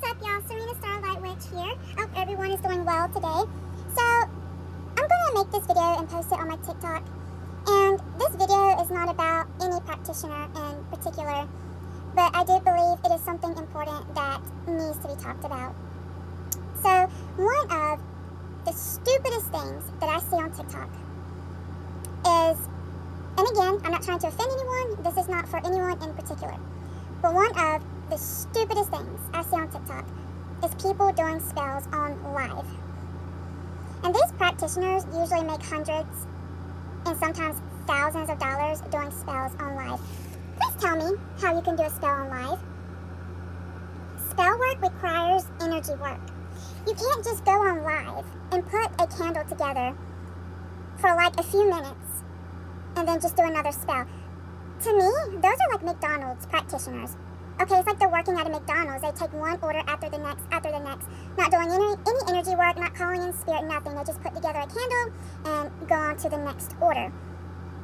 What's up, y'all? Serena Starlight Witch here. I hope everyone is doing well today. So, I'm going to make this video and post it on my TikTok. And this video is not about any practitioner in particular, but I do believe it is something important that needs to be talked about. So, one of the stupidest things that I see on TikTok is, and again, I'm not trying to offend anyone, this is not for anyone in particular, but one of the stupidest things I see on TikTok is people doing spells on live. And these practitioners usually make hundreds and sometimes thousands of dollars doing spells on live. Please tell me how you can do a spell on live. Spell work requires energy work. You can't just go on live and put a candle together for like a few minutes and then just do another spell. To me, those are like McDonald's practitioners. Okay, it's like they're working at a McDonald's. They take one order after the next, not doing any energy work, not calling in spirit, nothing. They just put together a candle and go on to the next order.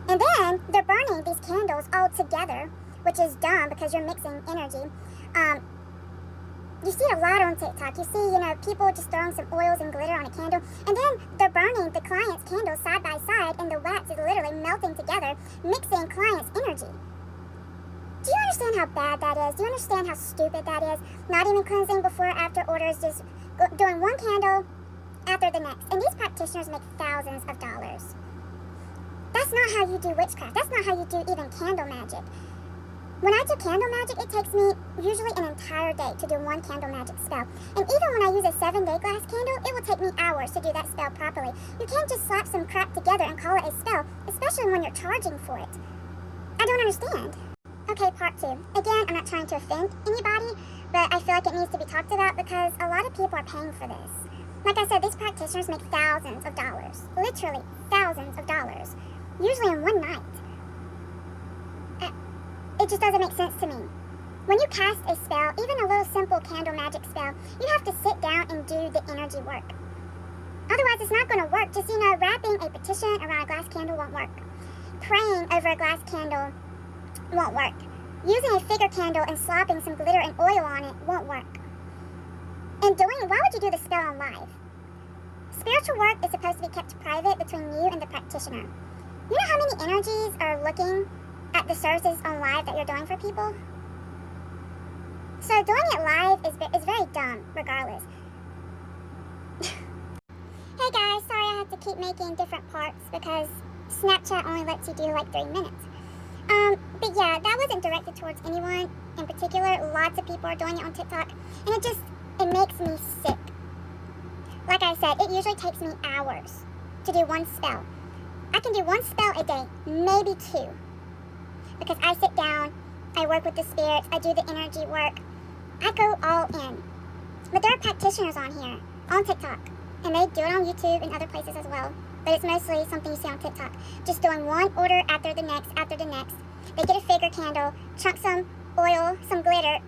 And then they're burning these candles all together, which is dumb because you're mixing energy. You see it a lot on TikTok. You see, people just throwing some oils and glitter on a candle, and then they're burning the client's candles side by side, and the wax is literally melting together, mixing client's energy. Do you understand how bad that is? Do you understand how stupid that is? Not even cleansing before or after orders, just doing one candle after the next. And these practitioners make thousands of dollars. That's not how you do witchcraft. That's not how you do even candle magic. When I do candle magic, it takes me usually an entire day to do one candle magic spell. And even when I use a 7-day glass candle, it will take me hours to do that spell properly. You can't just slap some crap together and call it a spell, especially when you're charging for it. I don't understand. Okay, part 2. Again, I'm not trying to offend anybody, but I feel like it needs to be talked about because a lot of people are paying for this. Like I said, these practitioners make thousands of dollars. Literally thousands of dollars. Usually in one night. It just doesn't make sense to me. When you cast a spell, even a little simple candle magic spell, you have to sit down and do the energy work. Otherwise, it's not going to work. Just, wrapping a petition around a glass candle won't work. Praying over a glass candle won't work. Using a figure candle and slopping some glitter and oil on it won't work. And why would you do the spell on live? Spiritual work is supposed to be kept private between you and the practitioner. You know how many energies are looking at the services on live that you're doing for people? So doing it live is very dumb, regardless. Hey guys, sorry I had to keep making different parts because Snapchat only lets you do like 3 minutes. But yeah, that wasn't directed towards anyone in particular. Lots of people are doing it on TikTok, and it makes me sick. Like I said, it usually takes me hours to do one spell. I can do one spell a day, maybe 2. Because I sit down, I work with the spirits, I do the energy work. I go all in. But there are practitioners on here, on TikTok, and they do it on YouTube and other places as well. But it's mostly something you see on TikTok. Just doing one order after the next. They get a figure candle, chunk some oil, some glitter.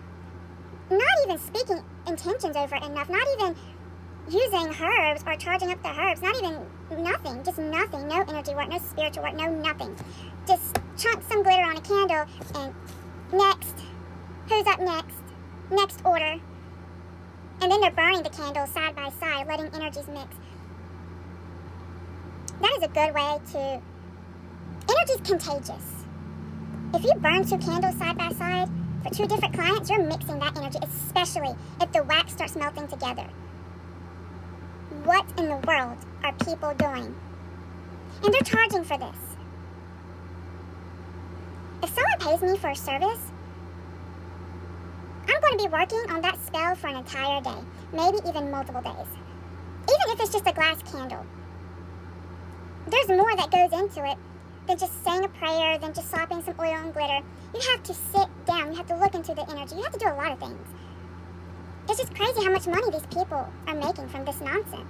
Not even speaking intentions over it enough. Not even using herbs or charging up the herbs. Not even nothing. Just nothing. No energy work, no spiritual work, no nothing. Just chunk some glitter on a candle and next. Who's up next? Next order. And then they're burning the candles side by side, letting energies mix. That is a good way to... Energy is contagious. If you burn 2 candles side by side for 2 different clients, you're mixing that energy, especially if the wax starts melting together. What in the world are people doing? And they're charging for this. If someone pays me for a service, I'm going to be working on that spell for an entire day, maybe even multiple days. Even if it's just a glass candle. There's more that goes into it than just saying a prayer, than just slopping some oil and glitter. You have to sit down. You have to look into the energy. You have to do a lot of things. It's just crazy how much money these people are making from this nonsense.